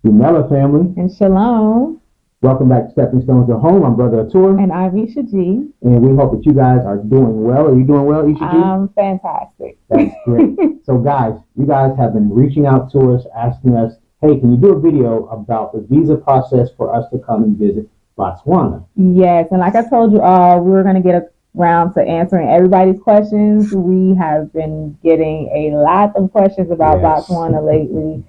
Janella family, And Shalom. welcome back to Stepping Stones to Home. I'm Brother Atur, And I'm Isha G. and we hope that you guys are doing well. Are you doing well, Isha G? Fantastic. That's great. So, guys, you guys have been reaching out to us, asking us, hey, can you do a video about the visa process for us to come and visit Botswana? Yes, and like I told you all, we were going to get around to answering everybody's questions. We have been getting a lot of questions about Yes. Botswana lately.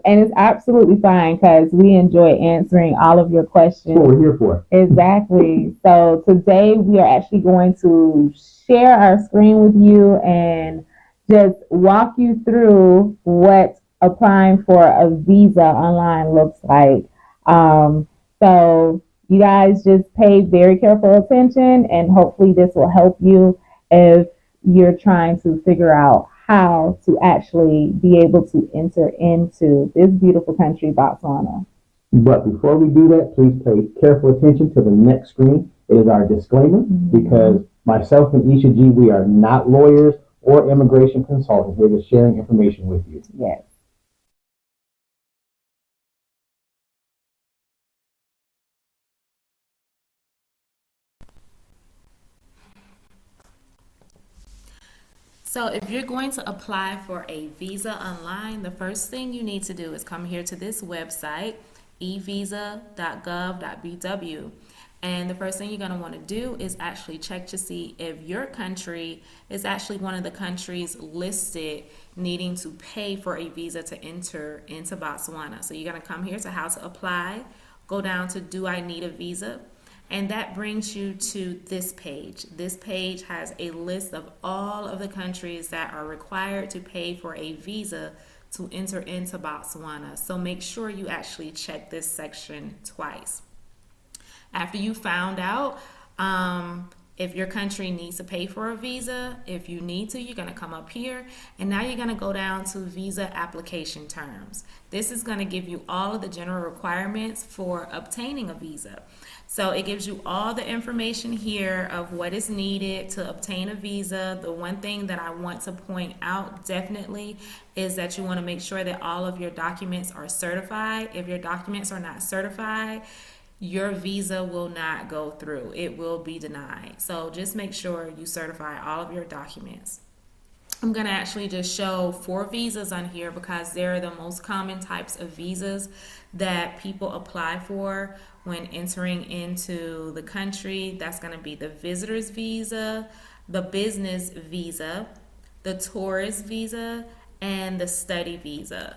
And it's absolutely fine because we enjoy answering all of your questions. That's what we're here for. Exactly. So today we are actually going to share our screen with you and just walk you through what applying for a visa online looks like. So you guys just pay very careful attention, and hopefully this will help you if you're trying to figure out how to actually be able to enter into this beautiful country, Botswana. But before we do that, please pay careful attention to the next screen. It is our disclaimer because myself and Isha G, we are not lawyers or immigration consultants. We're just sharing information with you. Yes. So if you're going to apply for a visa online, the first thing you need to do is come here to this website, evisa.gov.bw. And the first thing you're going to want to do is actually check to see if your country is actually one of the countries listed needing to pay for a visa to enter into Botswana. So you're going to come here to how to apply, go down to do I need a visa? And that brings you to this page. This page has a list of all of the countries that are required to pay for a visa to enter into Botswana. So make sure you actually check this section twice. After you found out if your country needs to pay for a visa, if you need to, you're going to come up here, and now you're going to go down to visa application terms. This is going to give you all of the general requirements for obtaining a visa. So it gives you all the information here of what is needed to obtain a visa. The one thing that I want to point out definitely is that you want to make sure that all of your documents are certified. If your documents are not certified, your visa will not go through. It will be denied. So just make sure you certify all of your documents. I'm going to actually just show 4 visas on here because they're the most common types of visas that people apply for when entering into the country. That's going to be the visitor's visa, the business visa, the tourist visa, and the study visa.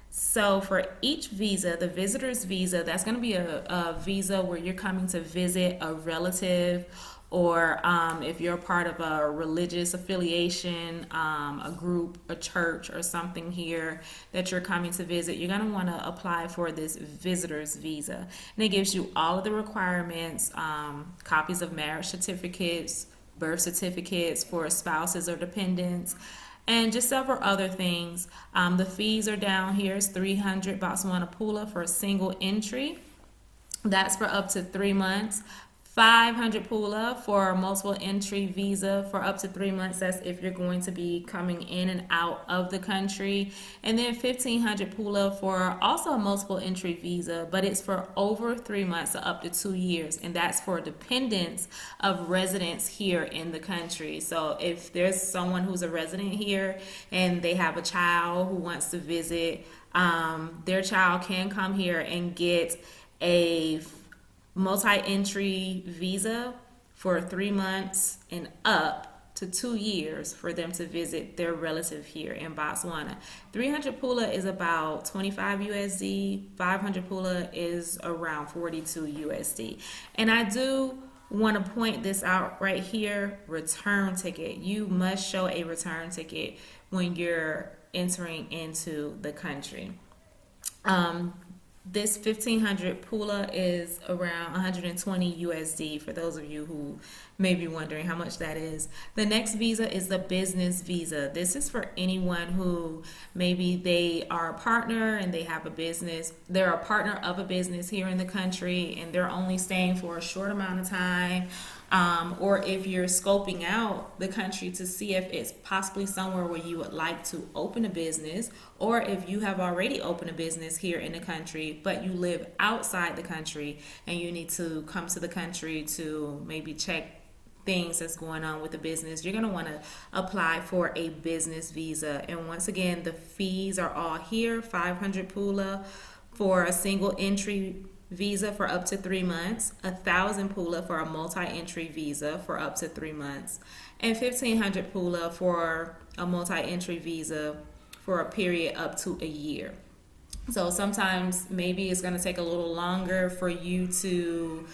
So for each visa, the visitor's visa, that's going to be a visa where you're coming to visit a relative, or if you're a part of a religious affiliation, a group, a church, or something here that you're coming to visit, you're going to want to apply for this visitor's visa. And it gives you all of the requirements, copies of marriage certificates, birth certificates for spouses or dependents, and just several other things. The fees are down here. It's 300 Botswana Pula for a single entry. That's for up to 3 months. 500 Pula for a multiple entry visa for up to 3 months. That's if you're going to be coming in and out of the country. And then 1,500 Pula for also a multiple entry visa, but it's for over 3 months, so up to 2 years. And that's for dependents of residents here in the country. So if there's someone who's a resident here and they have a child who wants to visit, their child can come here and get a multi-entry visa for 3 months and up to 2 years for them to visit their relative here in Botswana. 300 Pula is about 25 USD. 500 Pula is around 42 USD. And I do want to point this out right here, return ticket. You must show a return ticket when you're entering into the country. This 1,500 Pula is around 120 USD for those of you who may be wondering how much that is. The next visa is the business visa. This is for anyone who maybe they are a partner and they have a business. They're a partner of a business here in the country and they're only staying for a short amount of time. or if you're scoping out the country to see if it's possibly somewhere where you would like to open a business, or if you have already opened a business here in the country, but you live outside the country and you need to come to the country to maybe check things that's going on with the business, you're going to want to apply for a business visa. And once again, the fees are all here. 500 pula for a single entry visa for up to 3 months, 1,000 pula for a multi-entry visa for up to 3 months, and 1,500 pula for a multi-entry visa for a period up to a year. So sometimes maybe it's going to take a little longer for you to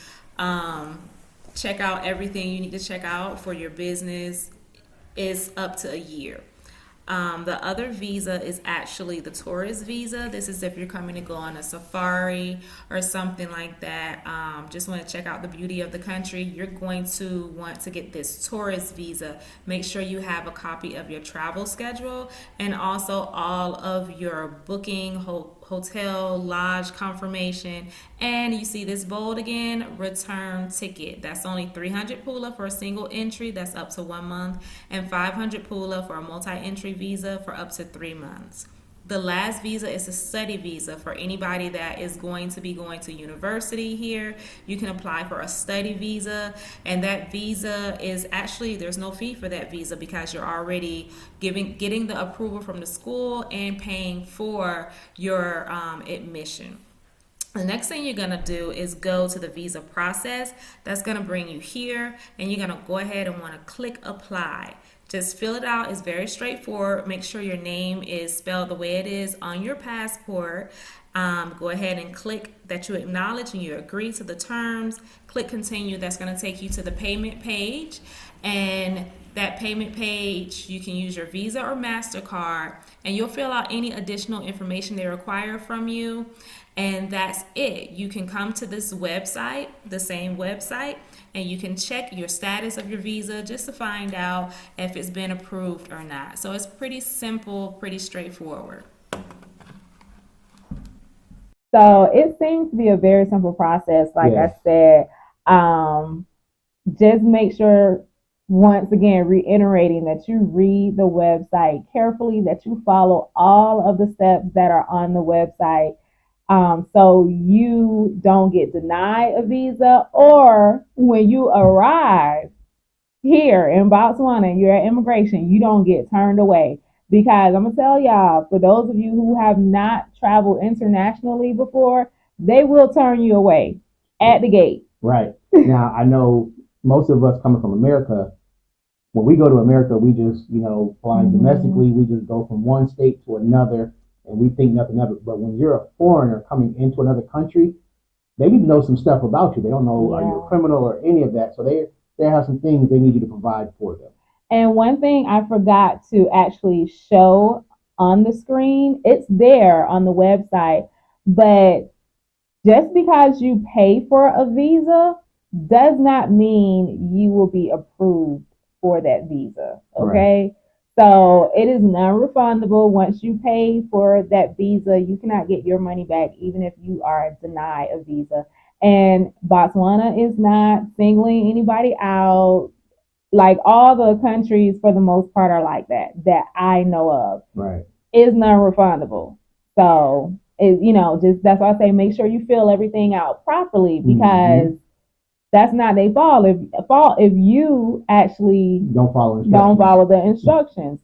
check out everything you need to check out for your business. Is up to a year. The other visa is actually the tourist visa. This is if you're coming to go on a safari or something like that. Just want to check out the beauty of the country. You're going to want to get this tourist visa. Make sure you have a copy of your travel schedule and also all of your booking, hotel, lodge confirmation, and you see this bold again, return ticket. That's only 300 pula for a single entry, that's up to 1 month, and 500 pula for a multi-entry visa for up to 3 months. The last visa is a study visa for anybody that is going to be going to university here. You can apply for a study visa, and that visa is actually, there's no fee for that visa because you're already getting the approval from the school and paying for your admission. The next thing you're gonna do is go to the visa process. That's gonna bring you here, and you're gonna go ahead and wanna click apply. Just fill it out. It's very straightforward. Make sure your name is spelled the way it is on your passport. Go ahead and click that you acknowledge and you agree to the terms. Click continue. That's going to take you to the payment page. And that payment page, you can use your Visa or MasterCard, and you'll fill out any additional information they require from you. And that's it. You can come to this website, the same website, and you can check your status of your visa just to find out if it's been approved or not. So it's pretty simple, pretty straightforward. So it seems to be a very simple process. Like Yes. I said, just make sure, once again, reiterating that you read the website carefully, that you follow all of the steps that are on the website. So you don't get denied a visa, or when you arrive here in Botswana, you're at immigration, you don't get turned away. Because I'm gonna tell y'all, for those of you who have not traveled internationally before, they will turn you away at the gate. Right. Now, I know most of us coming from America, when we go to America, we just, flying domestically, we just go from one state to another and we think nothing of it. But when you're a foreigner coming into another country, they need to know some stuff about you. They don't know, are you a criminal or any of that. So they have some things they need you to provide for them. And one thing I forgot to actually show on the screen, it's there on the website, but just because you pay for a visa does not mean you will be approved for that visa. Okay. Right. So it is non-refundable. Once you pay for that visa, you cannot get your money back, even if you are denied a visa. And Botswana is not singling anybody out. Like all the countries, for the most part, are like that I know of. Right. Is non-refundable. So just that's why I say make sure you fill everything out properly, because that's not their fault. If you actually don't follow the instructions.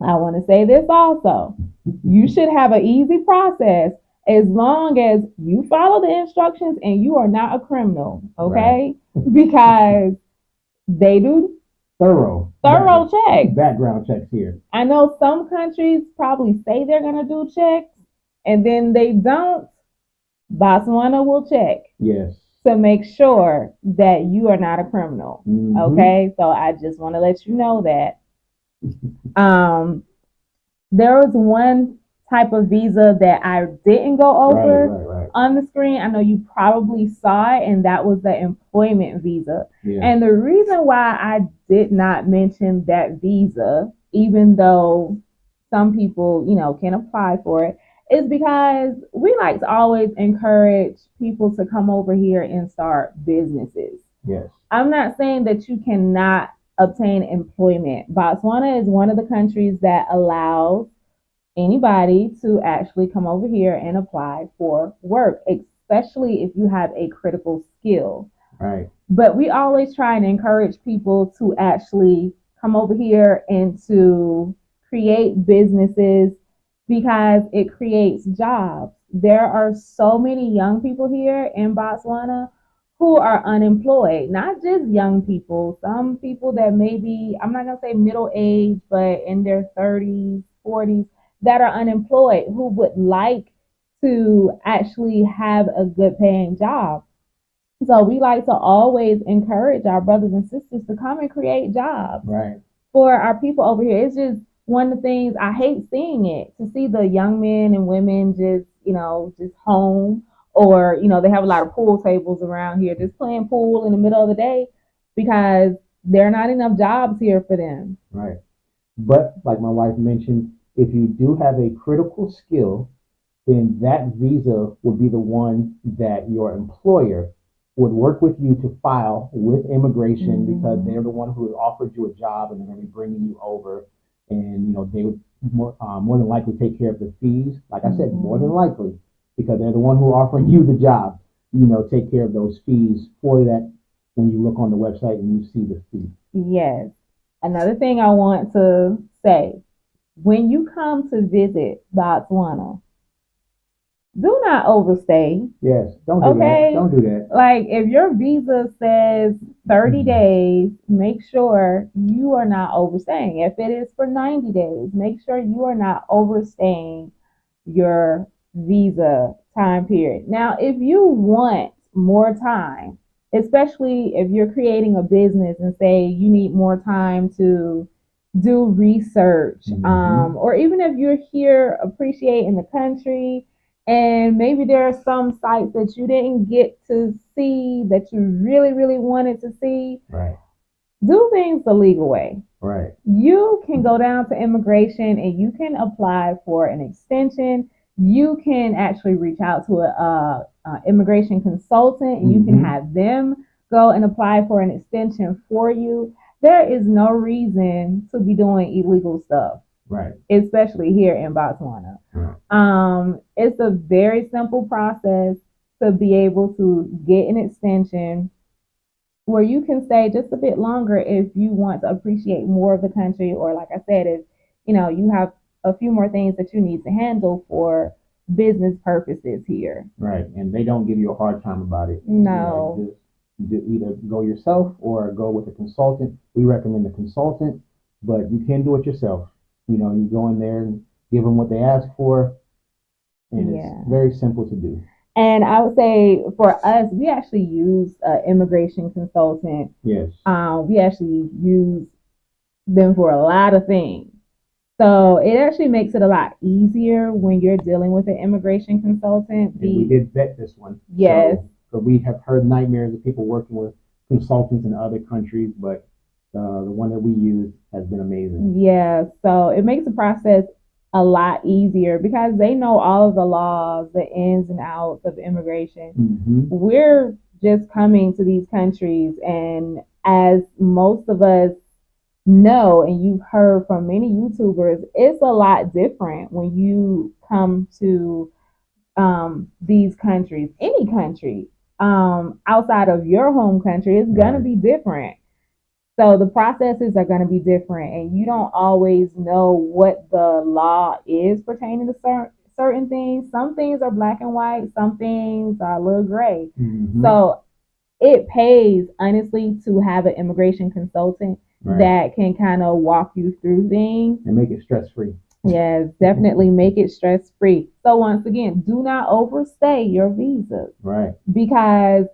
I want to say this also. You should have an easy process as long as you follow the instructions and you are not a criminal, okay? Right. Because they do thorough checks. Background checks here. I know some countries probably say they're going to do checks and then they don't. Botswana will check. Yes. To make sure that you are not a criminal. Okay? So I just want to let you know that. There was one type of visa that I didn't go over on the screen. I know you probably saw it, and that was the employment visa. Yeah. And the reason why I did not mention that visa, even though some people, can apply for it, is because we like to always encourage people to come over here and start businesses. Yes. I'm not saying that you cannot obtain employment. Botswana is one of the countries that allows anybody to actually come over here and apply for work, especially if you have a critical skill. Right. But we always try and encourage people to actually come over here and to create businesses because it creates jobs. There are so many young people here in Botswana who are unemployed, not just young people, some people that maybe, I'm not going to say middle age, but in their 30s, 40s, that are unemployed who would like to actually have a good paying job. So we like to always encourage our brothers and sisters to come and create jobs Right. for our people over here. It's just one of the things I hate seeing it, to see the young men and women just, just home, or, they have a lot of pool tables around here just playing pool in the middle of the day because there are not enough jobs here for them. Right. But like my wife mentioned, if you do have a critical skill, then that visa would be the one that your employer would work with you to file with immigration, because they're the one who offered you a job and they're going to be bringing you over, and they would more than likely take care of the fees. Like I said, more than likely, because they're the one who are offering you the job. Take care of those fees for that when you look on the website and you see the fee. Yes. Another thing I want to say, when you come to visit Botswana, do not overstay. Yes, don't do Okay? that. Don't do that. Like, if your visa says 30 days, make sure you are not overstaying. If it is for 90 days, make sure you are not overstaying your visa time period. Now, if you want more time, especially if you're creating a business and say you need more time to do research, or even if you're here appreciating the country, and maybe there are some sites that you didn't get to see that you really, really wanted to see, Right. do things the legal way. Right. You can go down to immigration and you can apply for an extension. You can actually reach out to a immigration consultant and you can have them go and apply for an extension for you. There is no reason to be doing illegal stuff. Right. Especially here in Botswana. Right. It's a very simple process to be able to get an extension where you can stay just a bit longer if you want to appreciate more of the country, or like I said, if you have a few more things that you need to handle for business purposes here. Right, and they don't give you a hard time about it. No. Just either go yourself or go with a consultant. We recommend a consultant, but you can do it yourself. You go in there and give them what they ask for, and it's very simple to do. And I would say for us, we actually use an immigration consultant. Yes. We actually use them for a lot of things. So it actually makes it a lot easier when you're dealing with an immigration consultant. And we did vet this one. Yes. So we have heard nightmares of people working with consultants in other countries, but the one that we use has been amazing. Yeah, so it makes the process a lot easier because they know all of the laws, the ins and outs of immigration. We're just coming to these countries, and as most of us know, and you've heard from many YouTubers, it's a lot different when you come to these countries. Any country outside of your home country is going to be different. So the processes are going to be different, and you don't always know what the law is pertaining to certain things. Some things are black and white, some things are a little gray. So it pays, honestly, to have an immigration consultant that can kind of walk you through things. And make it stress-free. Yes, definitely make it stress-free. So once again, do not overstay your visas. Right. Because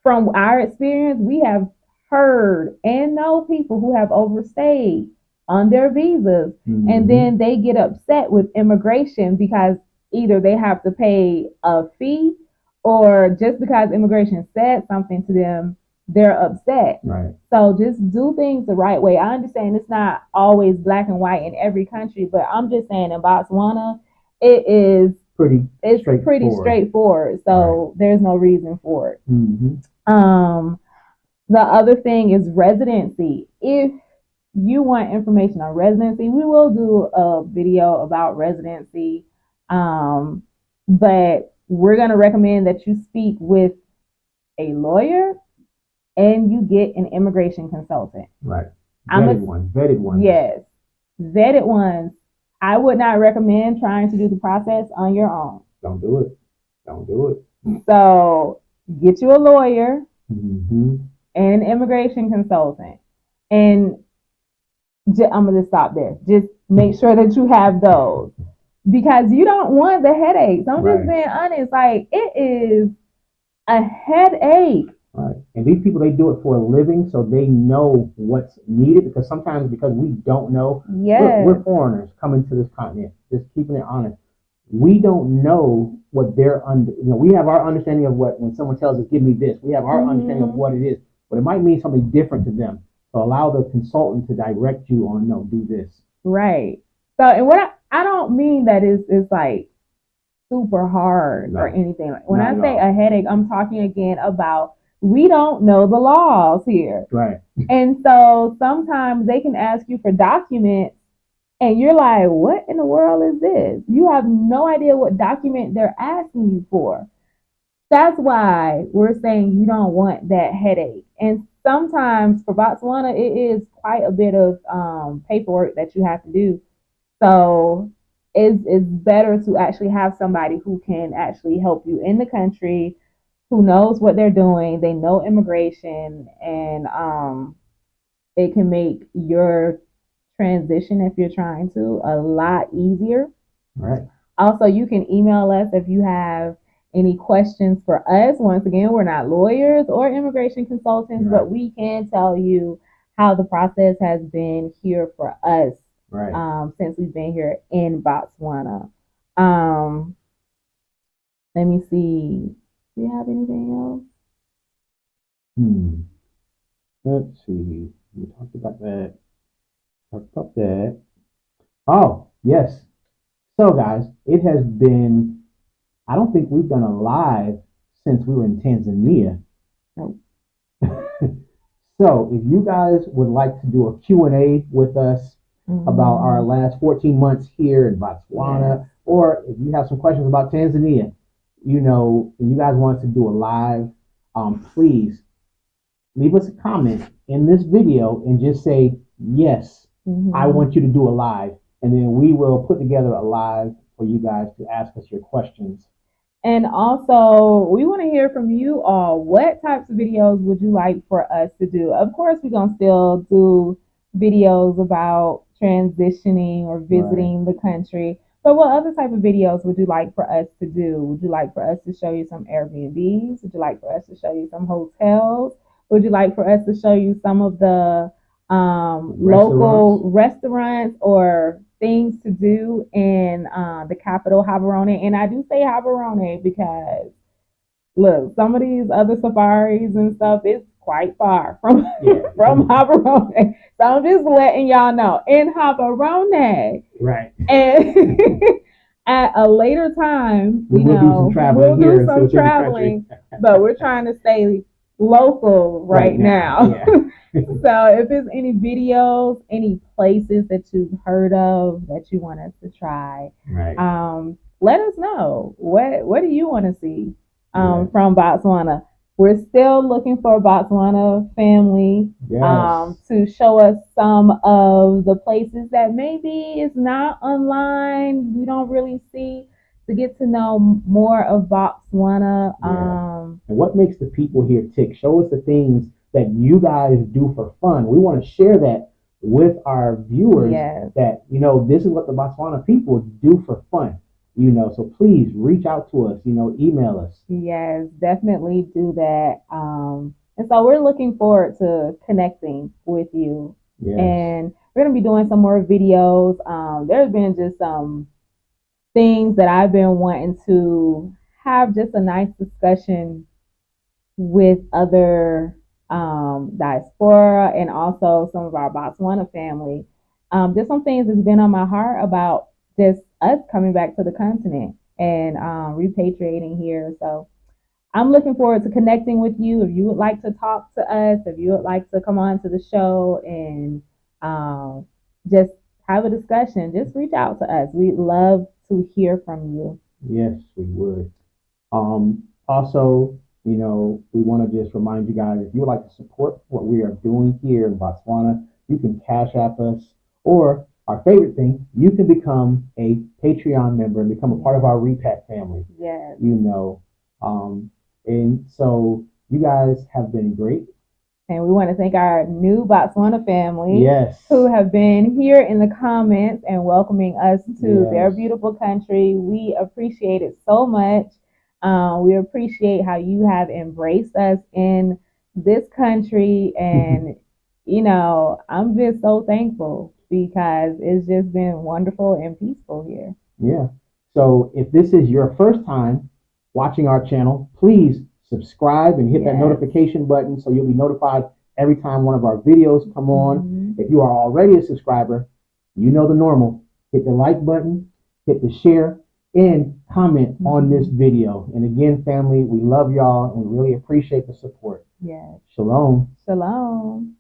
from our experience, we have heard and know people who have overstayed on their visas, and then they get upset with immigration because either they have to pay a fee, or just because immigration said something to them, they're upset. Right. So just do things the right way. I understand it's not always black and white in every country, but I'm just saying in Botswana, it's pretty straightforward. So there's no reason for it. The other thing is residency. If you want information on residency, we will do a video about residency. Um, but we're going to recommend that you speak with a lawyer and you get an immigration consultant. Right. I'm Vetted one. Yes, vetted ones. I would not recommend trying to do the process on your own. Don't do it. Don't do it. So get you a lawyer Mm-hmm. and an immigration consultant. And I'm going to stop there. Just make sure that you have those because you don't want the headaches. I'm just being honest. Like, it is a headache. Right. And these people, they do it for a living, so they know what's needed because sometimes because we don't know, we're foreigners coming to this continent, just keeping it honest. We don't know what they're under, we have our understanding of what, when someone tells us, give me this, we have our understanding of what it is, but it might mean something different to them. So allow the consultant to direct you on, no, do this. Right. So, and what I don't mean that it's like super hard or anything. When I say a headache, I'm talking again about we don't know the laws here. Right. And so sometimes they can ask you for documents and you're like, what in the world is this? You have no idea what document they're asking you for. That's why we're saying you don't want that headache. And sometimes for Botswana, it is quite a bit of paperwork that you have to do. So it's better to actually have somebody who can actually help you in the country, who knows what they're doing. They know immigration, and it can make your transition, if you're trying to, a lot easier. Right. Also, you can email us if you have any questions for us. Once again, we're not lawyers or immigration consultants, but we can tell you how the process has been here for us. Right. Since we've been here in Botswana. Let me see. Do you have anything else? Let's see. We talked about that. Talked about that. Oh, yes. So, guys, it has been, I don't think we've done a live since we were in Tanzania. Nope. So, if you guys would like to do a Q&A with us about our last 14 months here in Botswana, or if you have some questions about Tanzania, you guys want us to do a live, please leave us a comment in this video and just say, yes, I want you to do a live. And then we will put together a live for you guys to ask us your questions. And also, we want to hear from you all. What types of videos would you like for us to do? Of course, we're going to still do videos about transitioning or visiting the country. But what other type of videos would you like for us to do? Would you like for us to show you some Airbnbs? Would you like for us to show you some hotels? Would you like for us to show you some of the local restaurants or things to do in the capital, Gaborone? And I do say Gaborone because, look, some of these other safaris and stuff is quite far from from Gaborone. So I'm just letting y'all know, in Gaborone. Right. And at a later time, we'll do some traveling, but we're trying to stay local right now. Yeah. So if there's any videos, any places that you've heard of that you want us to try, let us know. What do you want to see from Botswana? We're still looking for a Botswana family to show us some of the places that maybe is not online, we don't really see, to get to know more of Botswana. And what makes the people here tick? Show us the things that you guys do for fun. We want to share that with our viewers that, this is what the Botswana people do for fun. So please reach out to us, email us. Yes, definitely do that. And so we're looking forward to connecting with you. Yes. And we're going to be doing some more videos. There's been just some things that I've been wanting to have just a nice discussion with other diaspora and also some of our Botswana family. There's some things that's been on my heart about just us coming back to the continent and repatriating here. So I'm looking forward to connecting with you. If you would like to talk to us, if you would like to come on to the show and just have a discussion, just reach out to us. We'd love to hear from you. Yes, we would. Also, we want to just remind you guys, if you would like to support what we are doing here in Botswana, you can Cash App us, or our favorite thing, you can become a Patreon member and become a part of our Repack family. Yes. And so you guys have been great. And we want to thank our new Botswana family Yes. who have been here in the comments and welcoming us to Yes. their beautiful country. We appreciate it so much. We appreciate how you have embraced us in this country. And, I'm just so thankful because it's just been wonderful and peaceful here. Yeah. So if this is your first time watching our channel, please subscribe and hit that Yes. notification button so you'll be notified every time one of our videos come on. Mhm. If you are already a subscriber, you know the normal. Hit the like button, hit the share, and comment on this video. And again, family, we love y'all and we really appreciate the support. Yes. Shalom. Shalom.